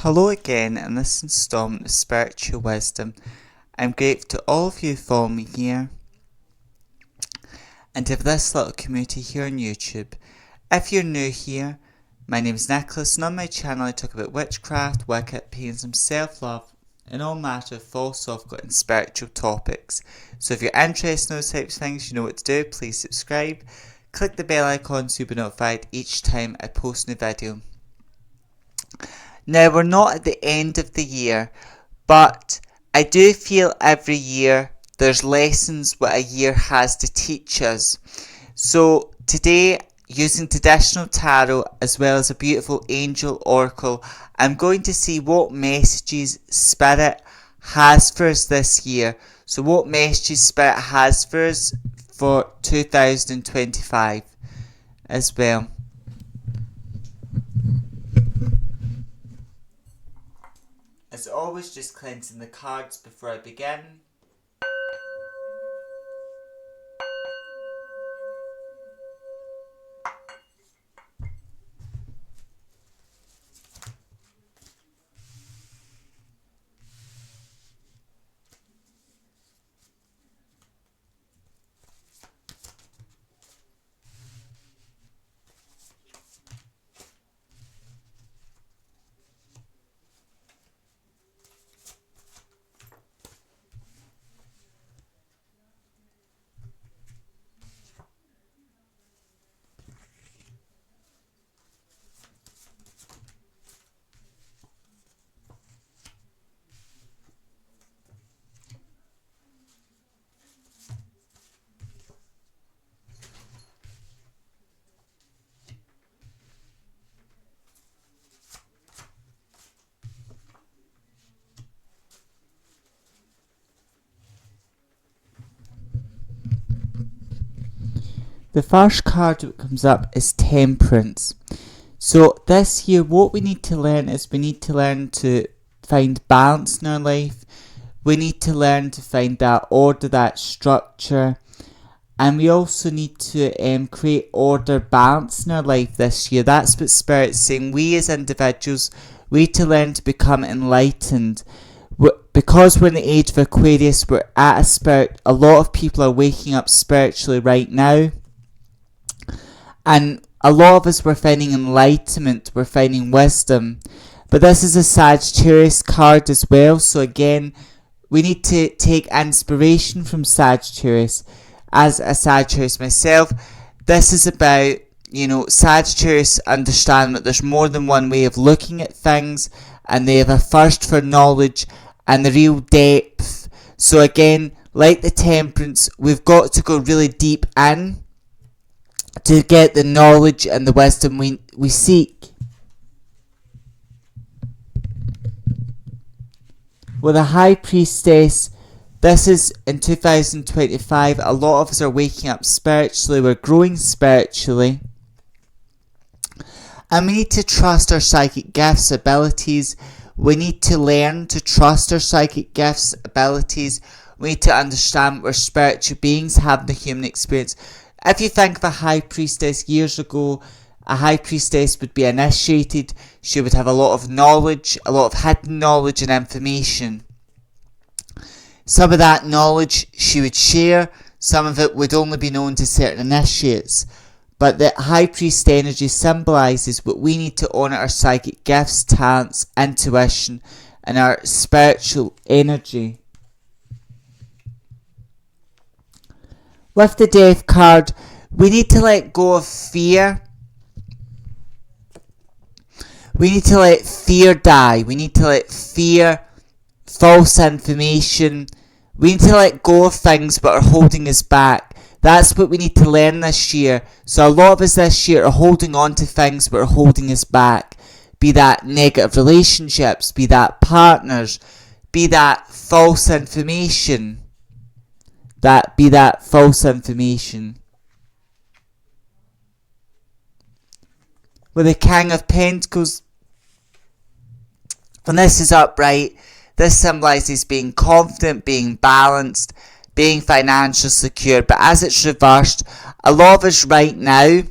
Hello again in this installment of Spiritual Wisdom. I'm grateful to all of you following me here and to this little community here on YouTube. If you're new here, my name is Nicholas and on my channel I talk about witchcraft, Wicca, paganism, self-love and all matter of philosophical and spiritual topics. So if you're interested in those types of things, you know what to do. Please subscribe, click the bell icon so you'll be notified each time I post a new video. Now, we're not at the end of the year, but I do feel every year there's lessons what a year has to teach us. So today, using traditional tarot as well as a beautiful angel oracle, I'm going to see what messages Spirit has for us this year. So what messages Spirit has for us for 2025 as well. As always, just cleansing the cards before I begin. The first card that comes up is Temperance. So this year what we need to learn is we need to learn to find balance in our life. We need to learn to find that order, that structure. And we also need to create order, balance in our life this year. That's what Spirit's saying. We as individuals, we need to learn to become enlightened. Because we're in the age of Aquarius, we're at a spirit. A lot of people are waking up spiritually right now. And a lot of us, we're finding enlightenment, we're finding wisdom. But this is a Sagittarius card as well. So again, we need to take inspiration from Sagittarius. As a Sagittarius myself, this is about, Sagittarius understand that there's more than one way of looking at things. And they have a thirst for knowledge and the real depth. So again, like the Temperance, we've got to go really deep in to get the knowledge and the wisdom we seek. With a High Priestess, this is in 2025, a lot of us are waking up spiritually, we're growing spiritually. And we need to trust our psychic gifts, abilities. We need to learn to trust our psychic gifts, abilities. We need to understand we're spiritual beings having the human experience. If you think of a High Priestess years ago, a High Priestess would be initiated. She would have a lot of knowledge, a lot of hidden knowledge and information. Some of that knowledge she would share, some of it would only be known to certain initiates. But the High Priest energy symbolises what we need to honour our psychic gifts, talents, intuition and our spiritual energy. With the Death card, we need to let go of fear. We need to let fear die. We need to let fear, false information. We need to let go of things that are holding us back. That's what we need to learn this year. So a lot of us this year are holding on to things that are holding us back. Be that negative relationships, be that partners, be that false information. Be that false information. With the King of Pentacles, when this is upright, this symbolises being confident, being balanced, being financially secure. But as it's reversed, a lot of us right now,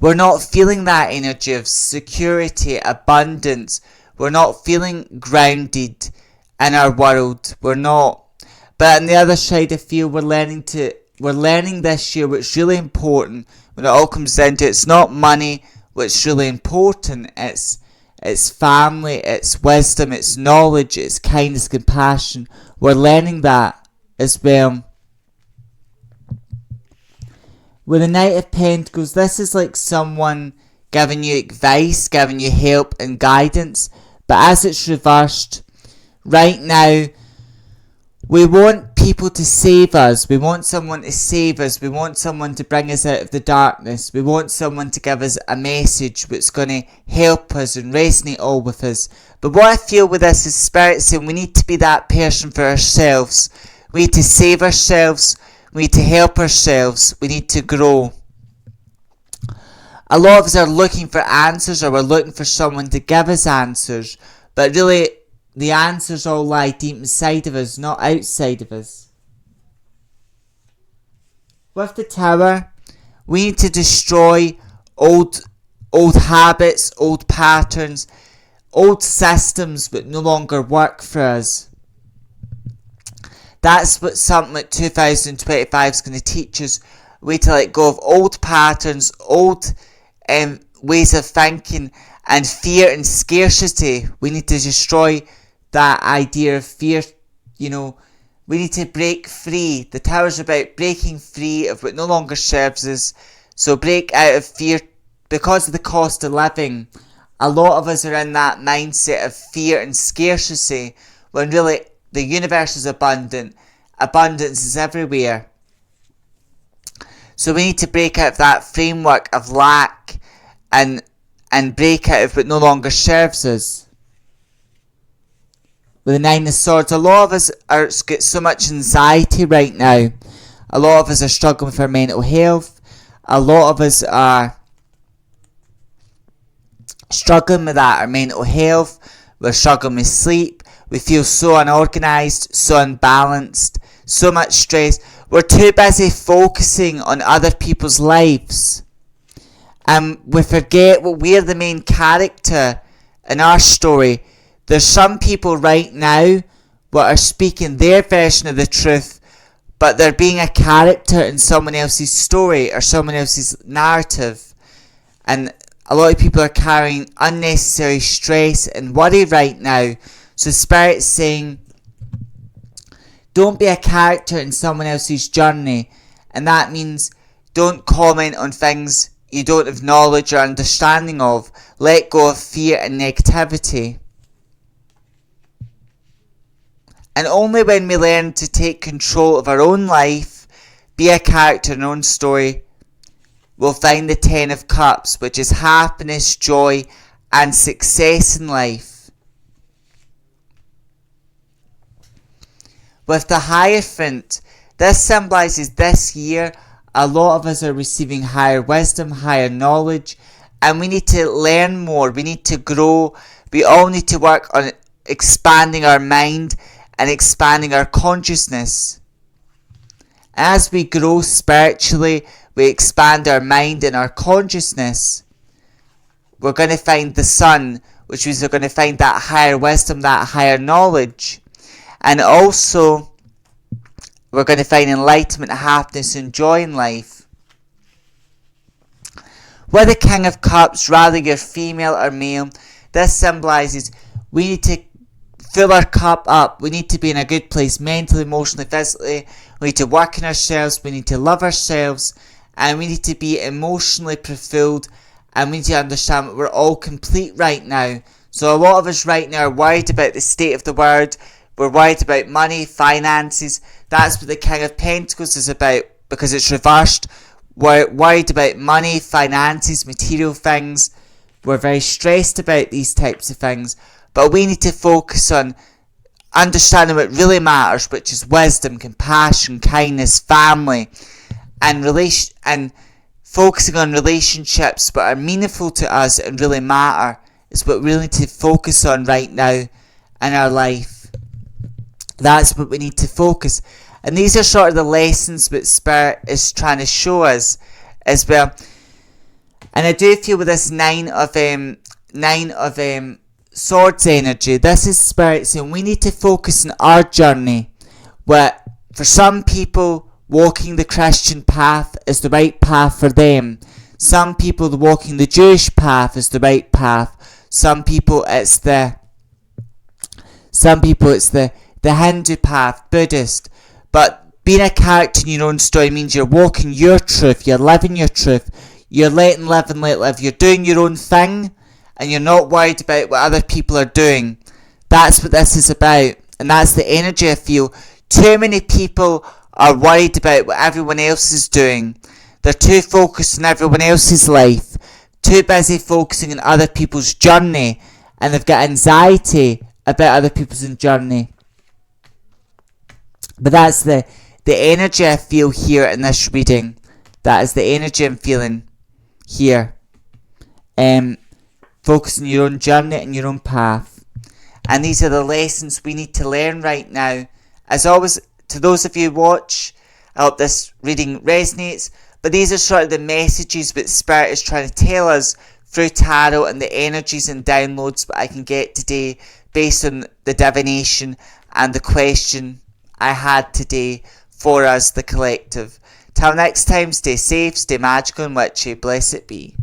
We're not feeling that energy of security, abundance. We're not feeling grounded in our world. We're not. But on the other side, I feel we're learning this year what's really important when it all comes down to it. It's not money what's really important. It's family, it's wisdom, it's knowledge, it's kindness, compassion. We're learning that as well. With the Knight of Pentacles, this is like someone giving you advice, giving you help and guidance. But as it's reversed, right now, we want people to save us. We want someone to save us. We want someone to bring us out of the darkness. We want someone to give us a message that's going to help us and resonate all with us. But what I feel with this is Spirit saying we need to be that person for ourselves. We need to save ourselves. We need to help ourselves. We need to grow. A lot of us are looking for answers, or we're looking for someone to give us answers. But really, the answers all lie deep inside of us, not outside of us. With the Tower, we need to destroy old habits, old patterns, old systems that no longer work for us. That's what something like 2025 is going to teach us. We need to let go of old patterns, old ways of thinking, and fear and scarcity. We need to destroy that idea of fear. We need to break free. The Tower's about breaking free of what no longer serves us. So break out of fear because of the cost of living. A lot of us are in that mindset of fear and scarcity, when really the universe is abundant. Abundance is everywhere. So we need to break out of that framework of lack and break out of what no longer serves us. With the Nine of Swords, a lot of us get so much anxiety right now. A lot of us are struggling with our mental health. A lot of us are struggling with that, our mental health. We're struggling with sleep. We feel so unorganised, so unbalanced, so much stress. We're too busy focusing on other people's lives. And we forget we're the main character in our story. There's some people right now that are speaking their version of the truth, but they're being a character in someone else's story or someone else's narrative. And a lot of people are carrying unnecessary stress and worry right now. So Spirit's saying, don't be a character in someone else's journey. And that means don't comment on things you don't have knowledge or understanding of. Let go of fear and negativity. And only when we learn to take control of our own life, be a character in our own story, we'll find the Ten of Cups, which is happiness, joy, and success in life. With the Hierophant, this symbolises this year, a lot of us are receiving higher wisdom, higher knowledge, and we need to learn more. We need to grow. We all need to work on expanding our mind and expanding our consciousness. As we grow spiritually, we expand our mind and our consciousness. We're going to find the sun, which means we're going to find that higher wisdom, that higher knowledge. And also, we're going to find enlightenment, happiness and joy in life. With the King of Cups, rather you're female or male, this symbolises we need to fill our cup up. We need to be in a good place mentally, emotionally, physically. We need to work on ourselves. We need to love ourselves. And we need to be emotionally fulfilled. And we need to understand that we're all complete right now. So a lot of us right now are worried about the state of the world. We're worried about money, finances. That's what the King of Pentacles is about, because it's reversed. We're worried about money, finances, material things. We're very stressed about these types of things. But we need to focus on understanding what really matters, which is wisdom, compassion, kindness, family, and focusing on relationships that are meaningful to us and really matter is what we need to focus on right now in our life. That's what we need to focus. And these are sort of the lessons that Spirit is trying to show us as well. And I do feel with this nine of swords energy, this is Spirit saying we need to focus on our journey. Where for some people, walking the Christian path is the right path for them. Some people, walking the Jewish path is the right path. Some people it's the Hindu path, Buddhist. But being a character in your own story means you're walking your truth, you're living your truth, you're letting live and let live, you're doing your own thing, and you're not worried about what other people are doing. That's what this is about, and that's the energy I feel. Too many people are worried about what everyone else is doing. They're too focused on everyone else's life, too busy focusing on other people's journey, and they've got anxiety about other people's journey. But that's the energy I feel here in this reading. That is the energy I'm feeling here. Focus on your own journey and your own path. And these are the lessons we need to learn right now. As always, to those of you who watch, I hope this reading resonates. But these are sort of the messages that Spirit is trying to tell us through tarot and the energies and downloads that I can get today based on the divination and the question I had today for us, the collective. Till next time, stay safe, stay magical and witchy. Blessed be.